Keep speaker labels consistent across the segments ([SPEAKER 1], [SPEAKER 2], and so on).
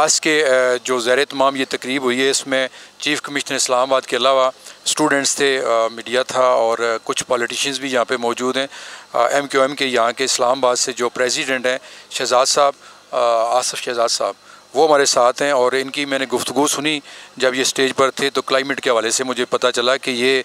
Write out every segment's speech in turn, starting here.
[SPEAKER 1] آج کے جو زیر اہتمام یہ تقریب ہوئی ہے، اس میں چیف کمشنر اسلام آباد کے علاوہ اسٹوڈنٹس تھے، میڈیا تھا اور کچھ پولیٹیشینز بھی یہاں پہ موجود ہیں۔ ایم کیو ایم کے یہاں کے اسلام آباد سے جو پریزیڈنٹ ہیں شہزاد صاحب، آصف شہزاد صاحب، وہ ہمارے ساتھ ہیں، اور ان کی میں نے گفتگو سنی جب یہ اسٹیج پر تھے تو کلائمیٹ کے حوالے سے مجھے پتہ چلا کہ یہ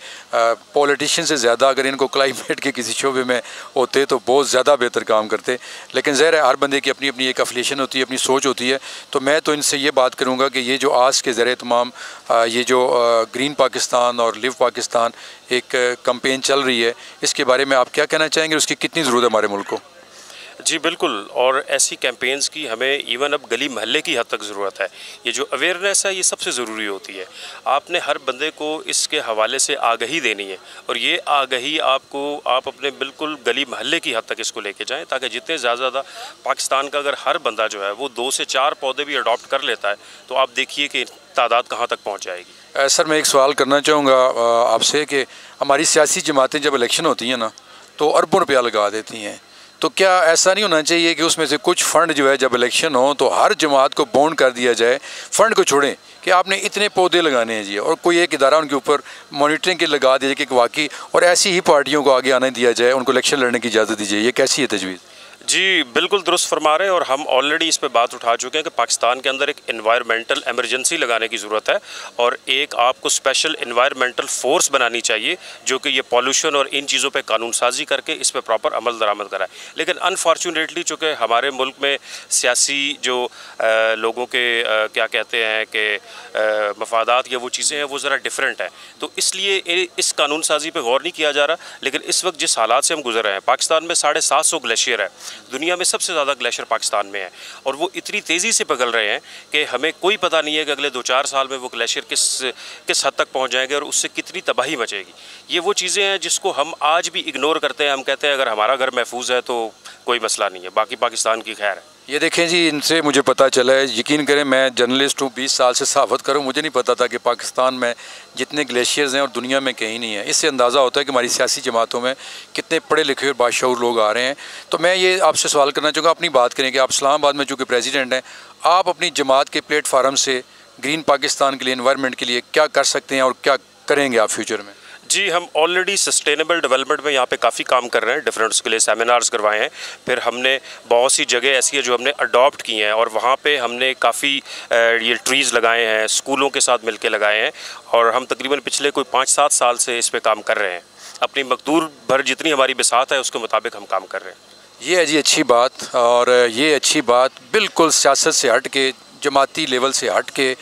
[SPEAKER 1] پولیٹیشین سے زیادہ اگر ان کو کلائمیٹ کے کسی شعبے میں ہوتے تو بہت زیادہ بہتر کام کرتے، لیکن ظاہر ہے ہر بندے کی اپنی اپنی ایک افیلیشن ہوتی ہے، اپنی سوچ ہوتی ہے۔ تو میں تو ان سے یہ بات کروں گا کہ یہ جو آج کے زیر اہتمام یہ جو گرین پاکستان اور لیو پاکستان ایک کمپین چل رہی ہے، اس کے بارے میں آپ کیا کہنا چاہیں گے، اس کی کتنی ضرورت ہے ہمارے ملک کو؟
[SPEAKER 2] جی بالکل، اور ایسی کیمپینز کی ہمیں ایون اب گلی محلے کی حد تک ضرورت ہے۔ یہ جو اویئرنیس ہے یہ سب سے ضروری ہوتی ہے۔ آپ نے ہر بندے کو اس کے حوالے سے آگہی دینی ہے، اور یہ آگہی آپ اپنے بالکل گلی محلے کی حد تک اس کو لے کے جائیں، تاکہ جتنے زیادہ پاکستان کا اگر ہر بندہ جو ہے وہ 2 سے 4 پودے بھی اڈاپٹ کر لیتا ہے تو آپ دیکھیے کہ تعداد کہاں تک پہنچ جائے گی۔
[SPEAKER 1] سر میں ایک سوال کرنا چاہوں گا آپ سے کہ ہماری سیاسی جماعتیں جب الیکشن ہوتی ہیں نا تو اربوں روپیہ لگا دیتی ہیں، تو کیا ایسا نہیں ہونا چاہیے کہ اس میں سے کچھ فنڈ جو ہے جب الیکشن ہو تو ہر جماعت کو بونڈ کر دیا جائے، فنڈ کو چھوڑیں کہ آپ نے اتنے پودے لگانے ہیں جی، اور کوئی ایک ادارہ ان کے اوپر مانیٹرنگ کے لگا دیا جائے کہ واقعی، اور ایسی ہی پارٹیوں کو آگے آنے دیا جائے، ان کو الیکشن لڑنے کی اجازت دی جائے؟ یہ کیسی ہے تجویز؟
[SPEAKER 2] جی بالکل درست فرما رہے ہیں، اور ہم آلریڈی اس پہ بات اٹھا چکے ہیں کہ پاکستان کے اندر ایک انوائرمنٹل ایمرجنسی لگانے کی ضرورت ہے، اور ایک آپ کو اسپیشل انوائرمنٹل فورس بنانی چاہیے جو کہ یہ پالوشن اور ان چیزوں پہ قانون سازی کر کے اس پہ پراپر عمل درآمد کرائے۔ لیکن انفارچونیٹلی چونکہ ہمارے ملک میں سیاسی جو لوگوں کے کیا کہتے ہیں کہ مفادات یا وہ چیزیں ہیں وہ ذرا ڈفرینٹ ہیں، تو اس لیے اس قانون سازی پہ غور نہیں کیا جا رہا۔ لیکن اس وقت جس حالات سے ہم گزر رہے ہیں، پاکستان میں 750 گلیشیئر ہے، دنیا میں سب سے زیادہ گلیشیئر پاکستان میں ہے، اور وہ اتنی تیزی سے پگھل رہے ہیں کہ ہمیں کوئی پتہ نہیں ہے کہ اگلے 2-4 سال میں وہ گلیشیئر کس حد تک پہنچ جائیں گے اور اس سے کتنی تباہی مچے گی۔ یہ وہ چیزیں ہیں جس کو ہم آج بھی اگنور کرتے ہیں۔ ہم کہتے ہیں اگر ہمارا گھر محفوظ ہے تو کوئی مسئلہ نہیں ہے، باقی پاکستان کی خیر ہے۔
[SPEAKER 1] یہ دیکھیں جی، ان سے مجھے پتہ چلا ہے، یقین کریں میں جرنلسٹ ہوں، 20 سال سے صحافت کروں، مجھے نہیں پتہ تھا کہ پاکستان میں جتنے گلیشیئرز ہیں اور دنیا میں کہیں نہیں ہیں۔ اس سے اندازہ ہوتا ہے کہ ہماری سیاسی جماعتوں میں کتنے پڑھے لکھے اور باشعور لوگ آ رہے ہیں۔ تو میں یہ آپ سے سوال کرنا چاہوں گا، اپنی بات کریں کہ آپ اسلام آباد میں چونکہ پریزیڈنٹ ہیں، آپ اپنی جماعت کے پلیٹ فارم سے گرین پاکستان کے لیے، انوائرمنٹ کے لیے کیا کر سکتے ہیں اور کیا کریں گے آپ فیوچر میں؟
[SPEAKER 2] جی ہم آلریڈی سسٹینیبل ڈیولپمنٹ میں یہاں پہ کافی کام کر رہے ہیں، ڈفرینٹ اس کے لیے سیمینارز کروائے ہیں، پھر ہم نے بہت سی جگہ ایسی ہے جو ہم نے اڈاپٹ کی ہیں، اور وہاں پہ ہم نے کافی یہ ٹریز لگائے ہیں، اسکولوں کے ساتھ مل کے لگائے ہیں، اور ہم تقریباً پچھلے کوئی 5-7 سال سے اس پہ کام کر رہے ہیں۔ اپنی مقدور بھر جتنی ہماری بساط ہے اس کے مطابق ہم کام کر رہے ہیں۔
[SPEAKER 1] یہ ہے جی اچھی بات، اور یہ اچھی بات بالکل سیاست سے ہٹ کے، جماعتی لیول سے ہٹ کے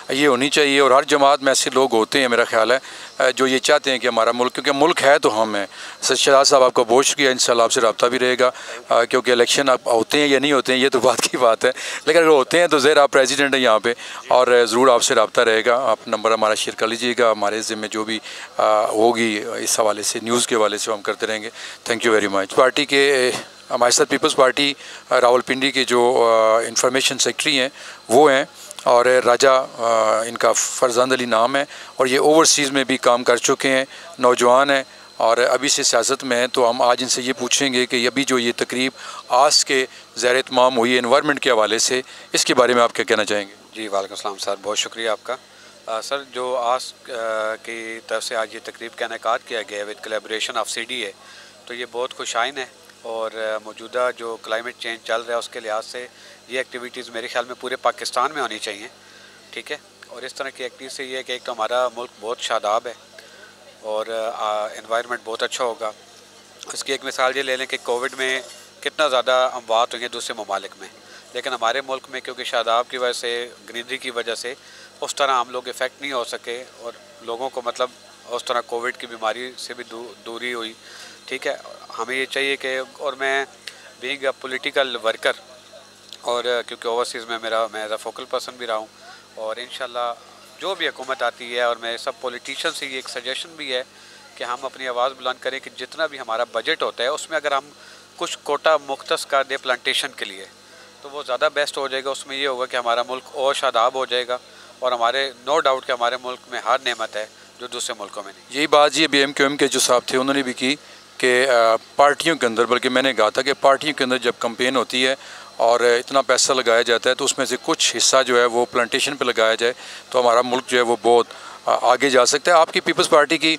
[SPEAKER 1] یہ ہونی چاہیے، اور ہر جماعت میں ایسے لوگ ہوتے ہیں میرا خیال ہے جو یہ چاہتے ہیں کہ ہمارا ملک، کیونکہ ملک ہے تو ہم ہیں۔ شہزاد صاحب آپ کا بہت شکریہ، انشاءاللہ آپ سے رابطہ بھی رہے گا، کیونکہ الیکشن آپ ہوتے ہیں یا نہیں ہوتے ہیں یہ تو بات کی بات ہے، لیکن اگر ہوتے ہیں تو ظاہر آپ پریزیڈنٹ ہیں یہاں پہ، اور ضرور آپ سے رابطہ رہے گا۔ آپ نمبر ہمارا شیئر کر لیجیے گا، ہمارے ذمہ جو بھی ہوگی اس حوالے سے، نیوز کے حوالے سے ہم کرتے رہیں گے۔ Thank you very much. Party کے ہمارے ساتھ پیپلز پارٹی راول پنڈی کے جو انفارمیشن سیکرٹری ہیں وہ ہیں، اور راجہ ان کا فرزند علی نام ہے، اور یہ اوورسیز میں بھی کام کر چکے ہیں، نوجوان ہیں اور ابھی سے سیاست میں ہیں۔ تو ہم آج ان سے یہ پوچھیں گے کہ ابھی جو یہ تقریب آج کے زیر اہتمام ہوئی ہے انوائرمنٹ کے حوالے سے، اس کے بارے میں آپ کیا کہنا چاہیں گے؟
[SPEAKER 3] جی وعلیکم السلام سر، بہت شکریہ آپ کا۔ سر جو آج کی طرف سے آج یہ تقریب کا انعقاد کیا گیا ہے ود کولیبریشن آف CDA، تو یہ بہت خوش آئین ہے، اور موجودہ جو کلائمیٹ چینج چل رہا ہے اس کے لحاظ سے یہ ایکٹیویٹیز میرے خیال میں پورے پاکستان میں ہونی چاہیے، ٹھیک ہے۔ اور اس طرح کی ایکٹیویٹی سے یہ ہے کہ ایک تو ہمارا ملک بہت شاداب ہے اور انوائرمنٹ بہت اچھا ہوگا۔ اس کی ایک مثال یہ لے لیں کہ کووڈ میں کتنا زیادہ اموات ہوئی ہیں دوسرے ممالک میں، لیکن ہمارے ملک میں کیونکہ شاداب کی وجہ سے، گرینری کی وجہ سے اس طرح ہم لوگ افیکٹ نہیں ہو سکے، اور لوگوں کو مطلب اس طرح کووڈ کی بیماری سے بھی دوری ہوئی، ٹھیک ہے۔ ہمیں یہ چاہیے کہ، اور میں بینگ اے پولیٹیکل ورکر، اور کیونکہ اوورسیز میں میں ایز اے فوکل پرسن بھی رہا ہوں، اور انشاءاللہ جو بھی حکومت آتی ہے، اور میں سب پولیٹیشین سے یہ ایک سجیشن بھی ہے کہ ہم اپنی آواز بلند کریں کہ جتنا بھی ہمارا بجٹ ہوتا ہے اس میں اگر ہم کچھ کوٹا مختص کر دیں پلانٹیشن کے لیے تو وہ زیادہ بیسٹ ہو جائے گا۔ اس میں یہ ہوگا کہ ہمارا ملک اور شاداب ہو جائے گا، اور ہمارے نو ڈاؤٹ کہ ہمارے ملک میں ہر نعمت ہے جو دوسرے ملکوں میں نہیں۔
[SPEAKER 1] یہی بات یہ BMQM کے جو صاحب تھے انہوں نے بھی کی کہ پارٹیوں کے اندر، بلکہ میں نے کہا تھا کہ پارٹیوں کے اندر جب کمپین ہوتی ہے اور اتنا پیسہ لگایا جاتا ہے تو اس میں سے کچھ حصہ جو ہے وہ پلانٹیشن پہ لگایا جائے تو ہمارا ملک جو ہے وہ بہت آگے جا سکتا ہے۔ آپ کی پیپلز پارٹی کی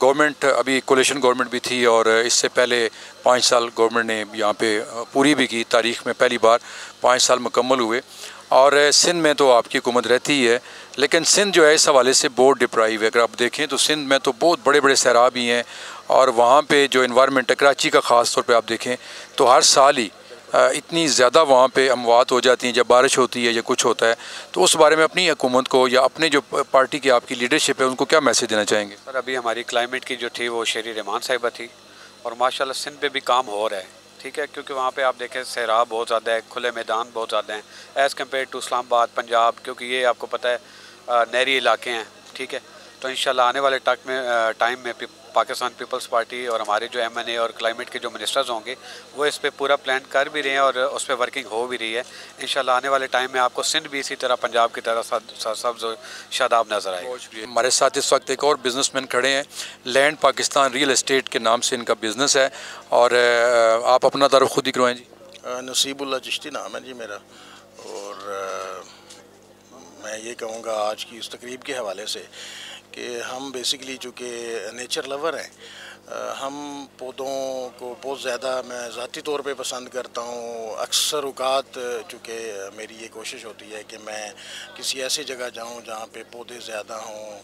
[SPEAKER 1] گورنمنٹ ابھی کولیشن گورنمنٹ بھی تھی اور اس سے پہلے 5 سال گورنمنٹ نے یہاں پہ پوری بھی کی، تاریخ میں پہلی بار 5 سال مکمل ہوئے، اور سندھ میں تو آپ کی حکومت رہتی ہی ہے، لیکن سندھ جو ہے اس حوالے سے بہت ڈپرائیو ہے۔ اگر آپ دیکھیں تو سندھ میں تو بہت بڑے بڑے سیراب ہی ہیں، اور وہاں پہ جو انوائرمنٹ ہے کراچی کا خاص طور پہ آپ دیکھیں تو ہر سال ہی اتنی زیادہ وہاں پہ اموات ہو جاتی ہیں جب بارش ہوتی ہے یا کچھ ہوتا ہے، تو اس بارے میں اپنی حکومت کو یا اپنے جو پارٹی کی آپ کی لیڈرشپ ہے ان کو کیا میسج دینا چاہیں گے؟
[SPEAKER 3] سر ابھی ہماری کلائمیٹ کی جو تھی وہ شہری رحمان صاحبہ تھی، اور ماشاءاللہ سندھ پہ بھی کام ہو رہا ہے، ٹھیک ہے، کیونکہ وہاں پہ آپ دیکھیں سیراب بہت زیادہ ہے، کھلے میدان بہت زیادہ ہیں ایز کمپیئر ٹو اسلام آباد پنجاب، کیونکہ یہ آپ کو پتہ ہے نہری علاقے ہیں، ٹھیک ہے۔ تو انشاءاللہ آنے والے ٹائم میں پاکستان پیپلز پارٹی اور ہمارے جو ایم این اے اور کلائمیٹ کے جو منسٹرز ہوں گے وہ اس پہ پورا پلان کر بھی رہے ہیں اور اس پہ ورکنگ ہو بھی رہی ہے۔ انشاءاللہ آنے والے ٹائم میں آپ کو سندھ بھی اسی طرح پنجاب کی طرح سبز و شاداب نظر آئے گا۔
[SPEAKER 1] ہمارے ساتھ اس وقت ایک اور بزنس مین کھڑے ہیں، لینڈ پاکستان ریئل اسٹیٹ کے نام سے ان کا بزنس ہے، اور آپ اپنا تعارف خود ہی کروائیں جی۔
[SPEAKER 4] نصیب اللہ چشتی نام ہے جی میرا، اور میں یہ کہوں گا آج کی اس تقریب کے حوالے سے کہ ہم بیسیکلی چونکہ نیچر لور ہیں، ہم پودوں کو بہت زیادہ میں ذاتی طور پہ پسند کرتا ہوں۔ اکثر اوقات چونکہ میری یہ کوشش ہوتی ہے کہ میں کسی ایسی جگہ جاؤں جہاں پہ پودے زیادہ ہوں،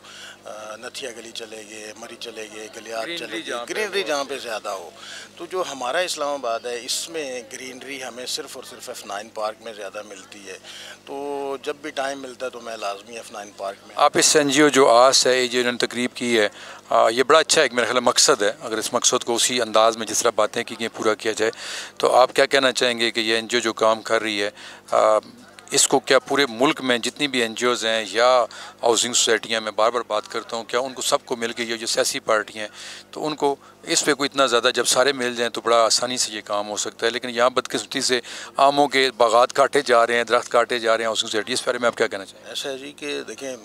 [SPEAKER 4] نتھیا گلی چلے گئے، مری چلے گئے، گلیات چلے گئے، گرینری جہاں پہ زیادہ ہو۔ تو جو ہمارا اسلام آباد ہے اس میں گرینری ہمیں صرف اور صرف F9 پارک میں زیادہ ملتی ہے، تو جب بھی ٹائم ملتا ہے تو میں لازمی F9 پارک میں۔
[SPEAKER 1] آپ اس این جی او جو آس ہے جو انہوں نے تقریب کی ہے، یہ بڑا اچھا ایک میرا خیال مقصد ہے، اگر اس مقصد کو اسی انداز میں جس طرح باتیں کی گئی پورا کیا جائے تو آپ کیا کہنا چاہیں گے کہ یہ این جی او جو کام کر رہی ہے اس کو کیا پورے ملک میں جتنی بھی این جی اوز ہیں یا ہاؤسنگ سوسائٹیاں، میں بار بار بات کرتا ہوں، کیا ان کو سب کو مل کے یہ جو سیاسی پارٹیاں ہیں تو ان کو اس پہ کوئی اتنا زیادہ جب سارے مل جائیں تو بڑا آسانی سے یہ کام ہو سکتا ہے، لیکن یہاں بدقسمتی سے آموں کے باغات کاٹے جا رہے ہیں، درخت کاٹے جا رہے ہیں ہاؤسنگ سوسائٹی، اس بارے میں آپ کیا کہنا چاہیں گے؟
[SPEAKER 4] ایسا ہے جی کہ دیکھیں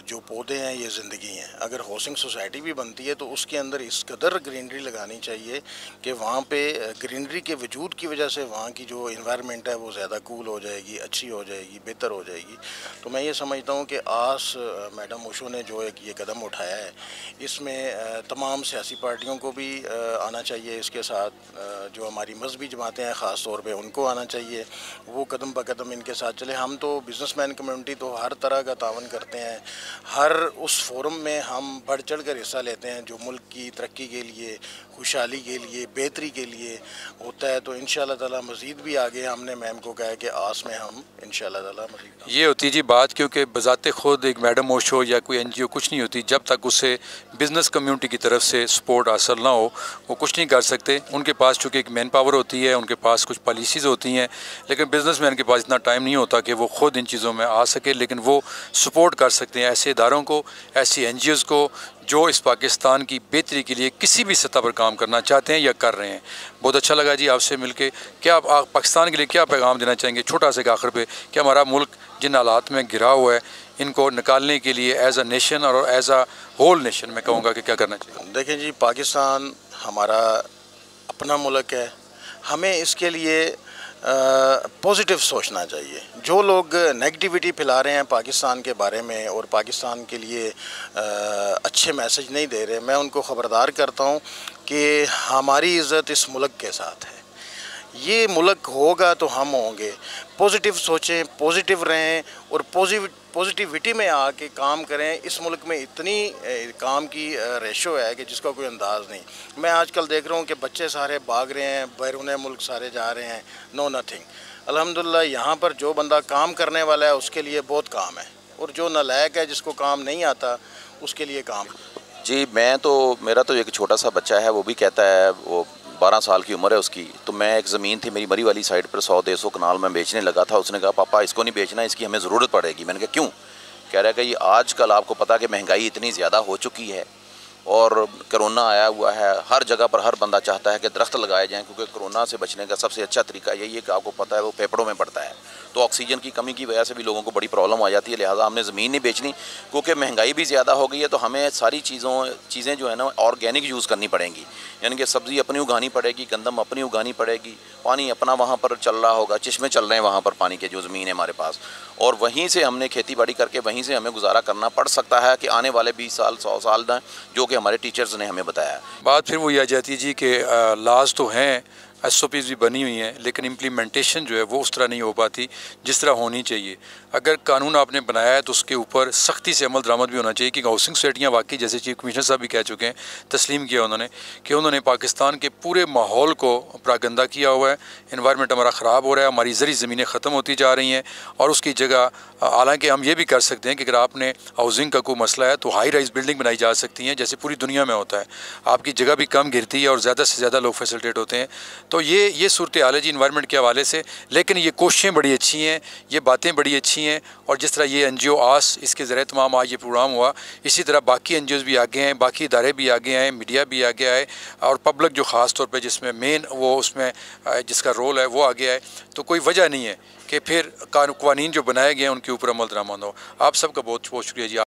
[SPEAKER 4] جو پودے ہیں یہ زندگی ہیں، اگر ہاؤسنگ سوسائٹی بھی بنتی ہے تو اس کے اندر اس قدر گرینری لگانی چاہیے کہ وہاں پہ گرینری کے وجود کی وجہ سے وہاں کی جو انوائرمنٹ ہے وہ زیادہ کول ہو جائے گی، اچھی ہو جائے گی، بہتر ہو جائے گی۔ تو میں یہ سمجھتا ہوں کہ آس میڈم اوشو نے جو ایک یہ قدم اٹھایا ہے اس میں تمام سیاسی پارٹیوں کو بھی آنا چاہیے، اس کے ساتھ جو ہماری مذہبی جماعتیں ہیں خاص طور پہ ان کو آنا چاہیے، وہ قدم بہ قدم ان کے ساتھ چلے۔ ہم تو بزنس مین کمیونٹی تو ہر طرح کا تعاون کرتے ہیں، ہر اس فورم میں ہم بڑھ چڑھ کر حصہ لیتے ہیں جو ملک کی ترقی کے لیے، خوشحالی کے لیے، بہتری کے لیے ہوتا ہے۔ تو انشاءاللہ تعالیٰ مزید بھی آگے ہم نے میم کو کہا ہے کہ آس میں ہم انشاءاللہ تعالیٰ مزید
[SPEAKER 1] یہ ہوتی جی بات، کیونکہ بذات خود ایک میڈم اوشو یا کوئی این جی او کچھ نہیں ہوتی جب تک اسے بزنس کمیونٹی کی طرف سے سپورٹ حاصل نہ ہو، وہ کچھ نہیں کر سکتے۔ ان کے پاس چونکہ ایک مین پاور ہوتی ہے، ان کے پاس کچھ پالیسیز ہوتی ہیں، لیکن بزنس مین کے پاس اتنا ٹائم نہیں ہوتا کہ وہ خود ان چیزوں میں آ سکے، لیکن وہ سپورٹ کر سکتے ہیں ایسے اداروں کو، ایسی این جی اوز کو جو اس پاکستان کی بہتری کے لیے کسی بھی سطح پر کام کرنا چاہتے ہیں یا کر رہے ہیں۔ بہت اچھا لگا جی آپ سے مل کے۔ کیا آپ پاکستان کے لیے کیا پیغام دینا چاہیں گے چھوٹا سے آخر پہ کہ ہمارا ملک جن حالات میں گھرا ہوا ہے ان کو نکالنے کے لیے ایز اے نیشن اور ایز اے ہول نیشن میں کہوں گا کہ کیا کرنا چاہیے؟
[SPEAKER 4] دیکھیں جی، پاکستان ہمارا اپنا ملک ہے، ہمیں اس کے لیے پازیٹیو سوچنا چاہیے۔ جو لوگ نیگیٹیوٹی پھیلا رہے ہیں پاکستان کے بارے میں اور پاکستان کے لیے اچھے میسج نہیں دے رہے، میں ان کو خبردار کرتا ہوں کہ ہماری عزت اس ملک کے ساتھ ہے، یہ ملک ہوگا تو ہم ہوں گے۔ پازیٹیو سوچیں، پازیٹیو رہیں اور پازیٹیوٹی میں آ کے کام کریں۔ اس ملک میں اتنی کام کی ریشو ہے کہ جس کا کوئی انداز نہیں۔ میں آج کل دیکھ رہا ہوں کہ بچے سارے بھاگ رہے ہیں، بیرون ملک سارے جا رہے ہیں، نو نتھنگ۔ الحمدللہ یہاں پر جو بندہ کام کرنے والا ہے اس کے لیے بہت کام ہے، اور جو نالائق ہے جس کو کام نہیں آتا اس کے لیے کام۔
[SPEAKER 5] جی میرا تو ایک چھوٹا سا بچہ ہے، وہ بھی کہتا ہے، وہ 12 سال کی عمر ہے اس کی، تو میں ایک زمین تھی میری مری والی سائڈ پر 100-150 کنال میں بیچنے لگا تھا۔ اس نے کہا پاپا اس کو نہیں بیچنا، اس کی ہمیں ضرورت پڑے گی۔ میں نے کہا کیوں؟ کہہ رہا ہے کہ یہ آج کل آپ کو پتہ کہ مہنگائی اتنی زیادہ ہو چکی ہے اور کرونا آیا ہوا ہے، ہر جگہ پر ہر بندہ چاہتا ہے کہ درخت لگائے جائیں، کیونکہ کرونا سے بچنے کا سب سے اچھا طریقہ یہی ہے کہ آپ کو پتہ ہے وہ پھیپھڑوں میں پڑتا ہے، تو آکسیجن کی کمی کی وجہ سے بھی لوگوں کو بڑی پرابلم آ جاتی ہے، لہٰذا ہم نے زمین نہیں بیچنی، کیونکہ مہنگائی بھی زیادہ ہو گئی ہے، تو ہمیں ساری چیزیں جو ہے نا آرگینک یوز کرنی پڑیں گی، یعنی کہ سبزی اپنی اگانی پڑے گی، گندم اپنی اگانی پڑے گی، پانی اپنا وہاں پر چل رہا ہوگا، چشمے چل رہے ہیں وہاں پر پانی کے جو زمین ہے ہمارے پاس، اور وہیں سے ہم نے کھیتی باڑی کر کے وہیں سے ہمیں گزارا کرنا پڑ سکتا ہے کہ آنے والے 20 سال 100 سال نہ، جو کہ ہمارے ٹیچرز نے ہمیں بتایا ہے۔
[SPEAKER 1] بات پھر وہی آ جاتی ہے جی کہ لاز تو ہیں، ایس او پیز بھی بنی ہوئی ہیں، لیکن امپلیمنٹیشن جو ہے وہ اس طرح نہیں ہو پاتی جس طرح ہونی چاہیے۔ اگر قانون آپ نے بنایا ہے تو اس کے اوپر سختی سے عمل درآمد بھی ہونا چاہیے، کہ ہاؤسنگ سوسائٹیاں واقعی جیسے چیف کمشنر صاحب بھی کہہ چکے ہیں، تسلیم کیا انہوں نے کہ انہوں نے پاکستان کے پورے ماحول کو پراگندہ کیا ہوا ہے، انوائرمنٹ ہمارا خراب ہو رہا ہے، ہماری زرعی زمینیں ختم ہوتی جا رہی ہیں، اور اس کی جگہ حالانکہ ہم یہ بھی کر سکتے ہیں کہ اگر آپ نے ہاؤسنگ کا کوئی مسئلہ ہے تو ہائی رائز بلڈنگ بنائی جا سکتی ہیں، جیسے پوری دنیا میں ہوتا ہے، آپ کی جگہ بھی کم گرتی ہے اور زیادہ سے زیادہ لوگ فیسلٹیٹ ہوتے ہیں۔ تو یہ صورتحال ہے جی انوائرمنٹ کے حوالے سے، لیکن یہ کوششیں بڑی اچھی ہیں، یہ باتیں بڑی اچھی ہیں، اور جس طرح یہ NGO آس اس کے ذریعے تمام آج یہ پروگرام ہوا، اسی طرح باقی NGOز بھی آگے ہیں، باقی ادارے بھی آگے آئے، میڈیا بھی آگے آئے، اور پبلک جو خاص طور پہ جس میں مین وہ اس میں جس کا رول ہے وہ آگے آئے، تو کوئی وجہ نہیں ہے کہ پھر قوانین جو بنائے گئے ہیں ان کے اوپر عمل درآمد ہو۔ آپ سب کا بہت بہت شکریہ جی۔